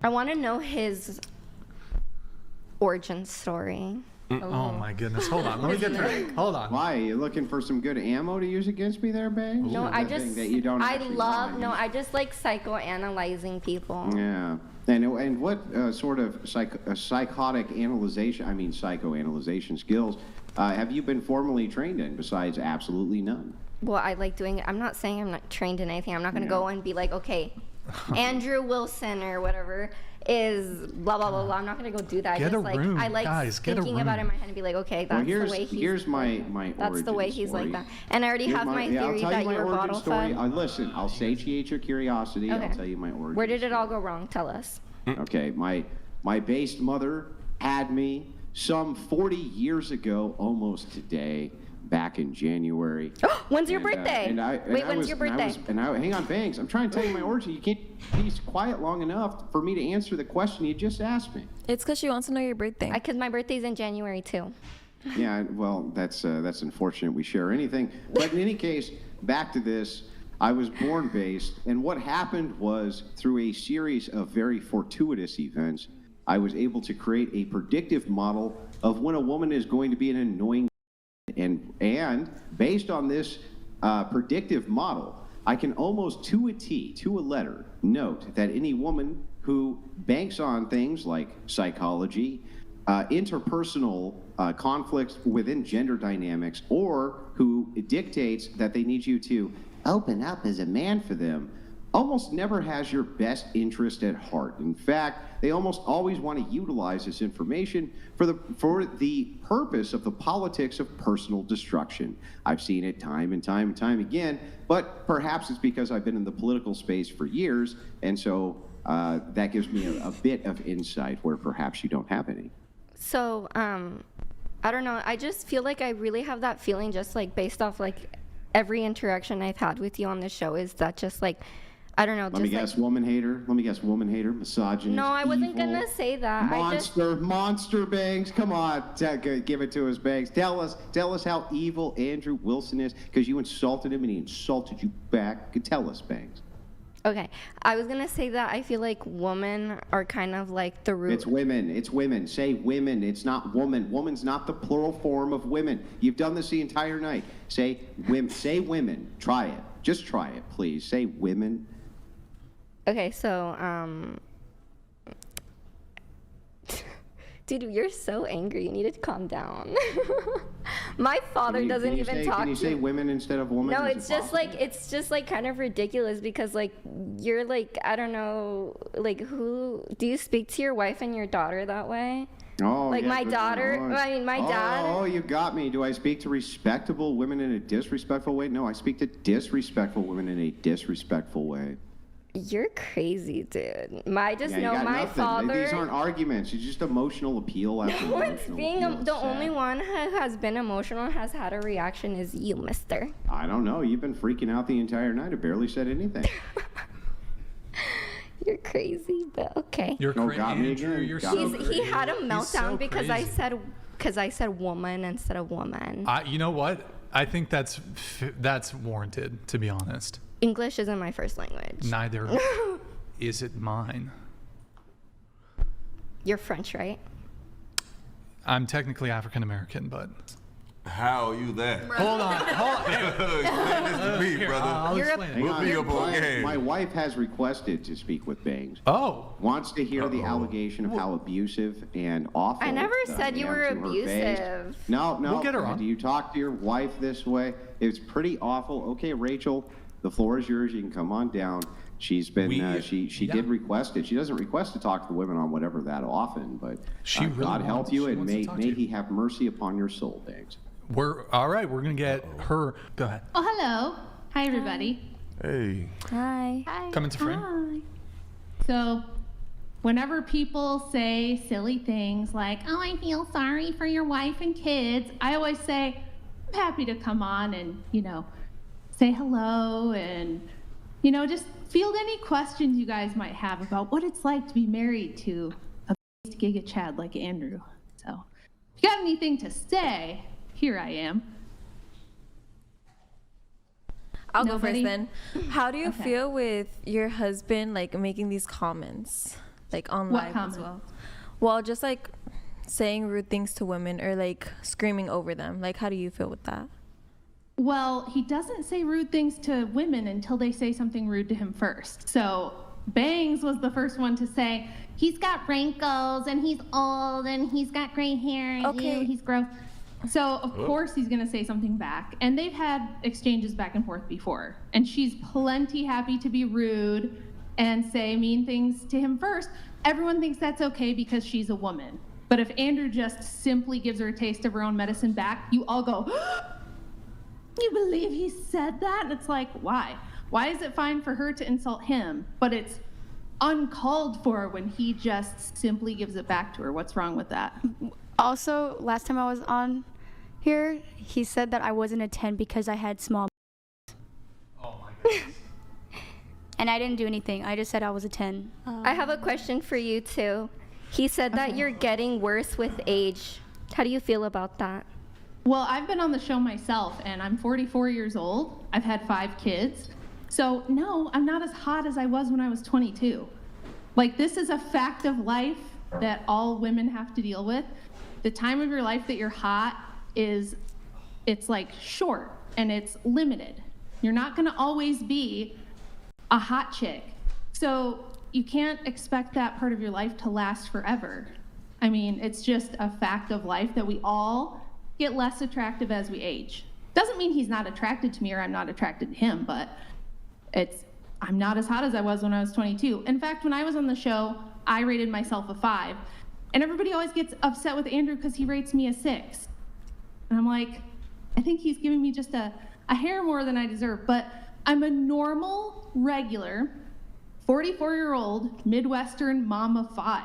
I want to know his origin story. Oh my goodness. Hold on. Let me get through it. Hold on. Why? Are you looking for some good ammo to use against me there, Bangs? No, I just, that you don't I just like psychoanalyzing people. Yeah. And what sort of psychoanalyzation skills have you been formally trained in besides absolutely none? Well, I like doing it. I'm not saying I'm not trained in anything. I'm not going to go and be like, okay, Andrew Wilson or whatever is blah, blah, blah, blah. I'm not going to go do that. Get a room, I like guys, get a thinking about it in room. my head and be like, okay, that's the way he's here's my that's the way he's story. like that. And I already have my theory that you were bottle fed. Listen, I'll satiate your curiosity. Okay. I'll tell you my origin. Where did it all go wrong? Tell us. Okay, my based mother had me some 40 years ago, almost today, back in January. When's your birthday? When's your birthday? Hang on, Banks. I'm trying to tell you my origin. You can't be quiet long enough for me to answer the question you just asked me. It's because she wants to know your birthday. Because my birthday's in January too. Yeah, well, that's unfortunate we share anything. But in any case, back to this. I was born based, and what happened was through a series of very fortuitous events, I was able to create a predictive model of when a woman is going to be an annoying. And based on this predictive model, I can almost to a T, to a letter, note that any woman who banks on things like psychology, interpersonal conflicts within gender dynamics, or who dictates that they need you to open up as a man for them, almost never has your best interest at heart. In fact, they almost always want to utilize this information for the purpose of the politics of personal destruction. I've seen it time and time and time again, but perhaps it's because I've been in the political space for years, and so that gives me a bit of insight where perhaps you don't have any. So, I don't know. I just feel like I really have that feeling just like based off like every interaction I've had with you on this show is that just like, I don't know. Let me guess, woman hater, misogynist. No, I wasn't evil, gonna say that. Monster Banks. Come on, give it to us, Banks. Tell us how evil Andrew Wilson is, because you insulted him and he insulted you back. Tell us, Banks. Okay, I was gonna say that I feel like women are kind of like the root. It's women. Say women. It's not woman. Woman's not the plural form of women. You've done this the entire night. Say women. Try it. Just try it, please. Say women. Okay, so, dude, you're so angry. You need to calm down. My father doesn't even talk to Can you say women instead of woman? No, it's just like kind of ridiculous because like you're like, I don't know, like who, do you speak to your wife and your daughter that way? Oh, like yeah, my daughter, my dad. Oh, you got me. Do I speak to respectable women in a disrespectful way? No, I speak to disrespectful women in a disrespectful way. You're crazy, dude. My nothing. father. These aren't arguments. It's just emotional appeal after No one's emotional being appeal. the only one who has been emotional and has had a reaction is you, mister. I don't know. You've been freaking out the entire night. I barely said anything. You're crazy, but okay. You're crazy, Andrew. You're so crazy. He had a meltdown so because crazy. I said woman instead of woman. You know what? I think that's warranted, to be honest. English isn't my first language. Neither is it mine. You're French, right? I'm technically African American, but. How are you that? Hold on. Explain this to me, brother. I'll explain it. Put me up on game. My wife has requested to speak with Bangs. Oh. Wants to hear the allegation of how abusive and awful. I never said you were abusive. No. We'll get her on. Do you talk to your wife this way? It's pretty awful. Okay, Rachel, the floor is yours. You can come on down. She's been she did request it. She doesn't request to talk to the women on whatever that often, but God help you, and may He have mercy upon your soul, Bangs. We're all right. We're gonna get her. Go ahead. Oh, hello. Hi, everybody. Hey. Hi. Come into frame. Hi. So, whenever people say silly things like, "Oh, I feel sorry for your wife and kids," I always say, "I'm happy to come on and say hello and just field any questions you guys might have about what it's like to be married to a giga chad like Andrew." So, if you got anything to say, here I am. I'll go first Nobody? then. How do you Okay. feel with your husband like making these comments? like on What live comment? as well. Well, just like saying rude things to women or like screaming over them. Like, how do you feel with that? Well, he doesn't say rude things to women until they say something rude to him first. So Bangs was the first one to say, he's got wrinkles and he's old and he's got gray hair and Okay. he's gross. So of course he's gonna say something back. And they've had exchanges back and forth before. And she's plenty happy to be rude and say mean things to him first. Everyone thinks that's okay because she's a woman. But if Andrew just simply gives her a taste of her own medicine back, you all go, you believe he said that? And it's like, why? Why is it fine for her to insult him, but it's uncalled for when he just simply gives it back to her? What's wrong with that? Also, last time I was on here, he said that I wasn't a 10 because I had small. Oh my goodness. And I didn't do anything. I just said I was a 10. I have a question for you too. He said that you're getting worse with age. How do you feel about that? Well, I've been on the show myself, and I'm 44 years old. I've had 5 kids. So, no, I'm not as hot as I was when I was 22. Like, this is a fact of life that all women have to deal with. The time of your life that you're hot it's like short and it's limited. You're not gonna always be a hot chick. So you can't expect that part of your life to last forever. I mean, it's just a fact of life that we all get less attractive as we age. Doesn't mean he's not attracted to me or I'm not attracted to him, but I'm not as hot as I was when I was 22. In fact, when I was on the show, I rated myself a 5. And everybody always gets upset with Andrew because he rates me a 6. And I'm like, I think he's giving me just a hair more than I deserve, but I'm a normal, regular, 44-year-old Midwestern mom of 5.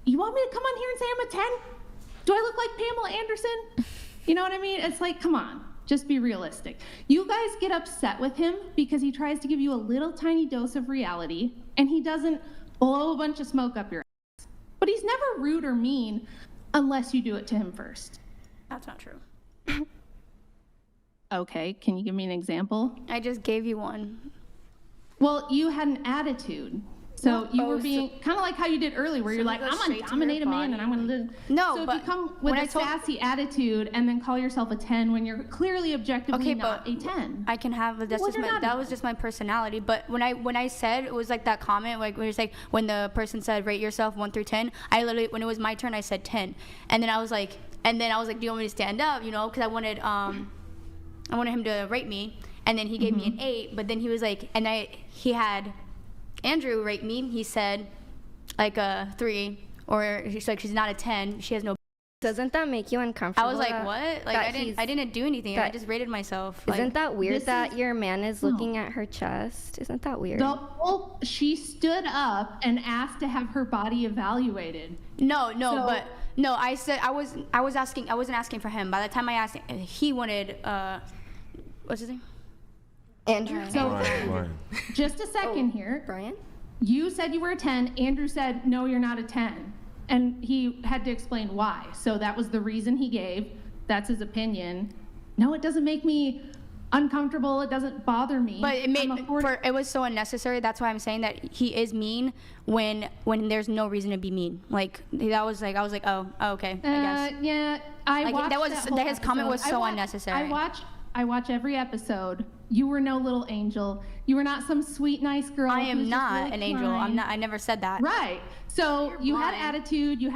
You want me to come on here and say I'm a 10? Do I look like Pamela Anderson? You know what I mean? It's like, come on, just be realistic. You guys get upset with him because he tries to give you a little tiny dose of reality and he doesn't blow a bunch of smoke up your ass. But he's never rude or mean unless you do it to him first. That's not true. Okay, can you give me an example? I just gave you one. Well, you had an attitude. So you were being kind of like how you did earlier, where you're like, I'm gonna dominate a man and I'm gonna live. No, so if but you come with when a I told- sassy attitude and then call yourself a 10 when you're clearly objectively Okay, not but a 10. I can have that's Well, just you're my, not that a- was just my personality. But when I said it was like that comment like when you're like when the person said rate yourself 1 through 10, I literally when it was my turn I said 10, and then I was like do you want me to stand up? You know, because I wanted him to rate me, and then he gave me an 8, but then he was like he had Andrew rate me. He said like a 3, or he's like she's not a 10. She has no. Doesn't that make you uncomfortable? I was like, that- what? Like that I didn't do anything. I that- just rated myself. Isn't Like, that weird this that is- your man is No. looking at her chest? Isn't that weird? She stood up and asked to have her body evaluated. No, So- but no. I said I was asking. I wasn't asking for him. By the time I asked, he wanted what's his name? Andrew? So Brian. just a second here. Brian? You said you were a 10. Andrew said, no, you're not a 10. And he had to explain why. So that was the reason he gave. That's his opinion. No, it doesn't make me uncomfortable. It doesn't bother me. But it made I'm a 40 it was so unnecessary. That's why I'm saying that he is mean when there's no reason to be mean. Like that was like I was like oh okay I guess. Yeah, I Like, watched that was- whole his comment was episode. so unnecessary. I watch every episode. You were no little angel. You were not some sweet, nice girl. I who am was just not really an angel. I'm kind. not. I never said that. Right. So you had blind. attitude. You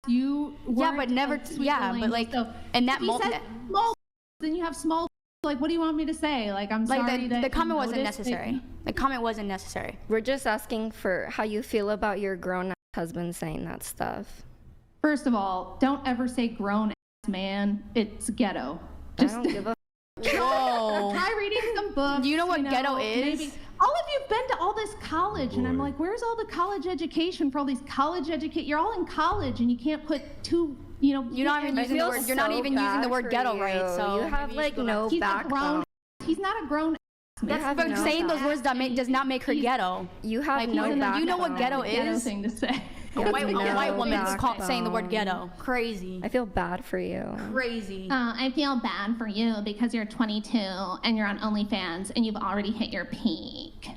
Yeah, weren't but never. a sweet Yeah, little but like angel. So in that if he moment. said small, then you have small. Like, what do you want me to say? Like, I'm Like sorry that the you comment wasn't noticed that- necessary. The comment wasn't necessary. We're just asking for how you feel about your grown husband saying that stuff. First of all, don't ever say grown ass man. It's ghetto. I Just don't give a Whoa. try reading some books. Do you know what ghetto is? Maybe. All of you've been to all this college, and I'm like, where's all the college education for all these college You're all in college, and you can't put two, You're not even I using the feel word. You're not so even using the bad word for ghetto you. right. So you have maybe like should go no back. He's a backbone. grown. He's not a grown You That's have but no saying those back- words does not make her ghetto. You have Like, no you know backbone. what ghetto ghetto is? thing to say. A white no woman's saying the word backbone. ghetto. Crazy. I feel bad for you. Crazy. I feel bad for you because you're 22 and you're on OnlyFans and you've already hit your peak.